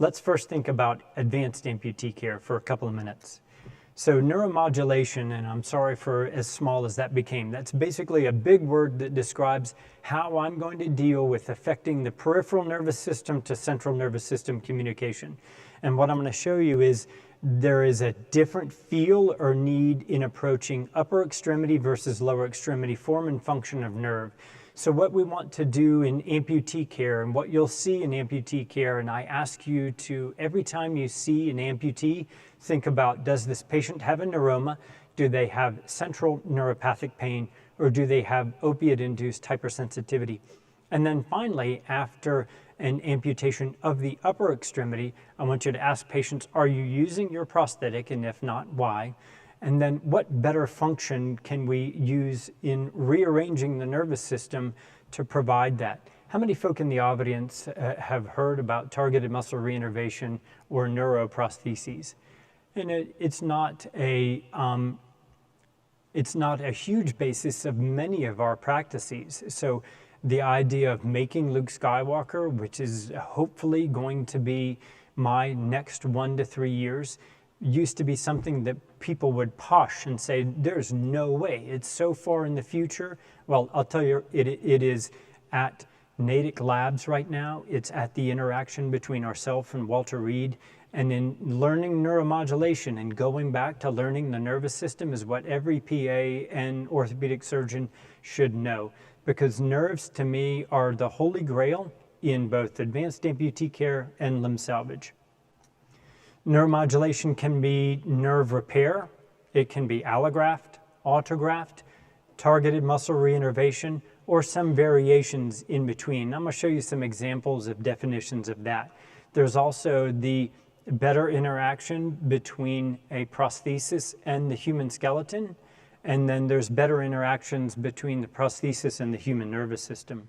Let's first think about advanced amputee care for a couple of minutes. So neuromodulation, and I'm sorry for as small as that became, that's basically a big word that describes how I'm going to deal with affecting the peripheral nervous system to central nervous system communication. And what I'm going to show you is there is a different feel or need in approaching upper extremity versus lower extremity form and function of nerve. So what we want to do in amputee care, and what you'll see in amputee care, and I ask you to, every time you see an amputee, think about, does this patient have a neuroma? Do they have central neuropathic pain? Or do they have opiate-induced hypersensitivity? And then finally, after an amputation of the upper extremity, I want you to ask patients, are you using your prosthetic? And if not, why? And then what better function can we use in rearranging the nervous system to provide that? How many folk in the audience have heard about targeted muscle reinnervation or neuroprostheses? And it's not a huge basis of many of our practices. So the idea of making Luke Skywalker, which is hopefully going to be my next 1 to 3 years, used to be something that people would posh and say, there's no way, it's so far in the future. Well, I'll tell you, it is at Natick Labs right now. It's at the interaction between ourselves and Walter Reed. And in learning neuromodulation and going back to learning the nervous system is what every PA and orthopedic surgeon should know. Because nerves, to me, are the holy grail in both advanced amputee care and limb salvage. Neuromodulation can be nerve repair, it can be allograft, autograft, targeted muscle reinnervation, or some variations in between. I'm going to show you some examples of definitions of that. There's also the better interaction between a prosthesis and the human skeleton, and then there's better interactions between the prosthesis and the human nervous system.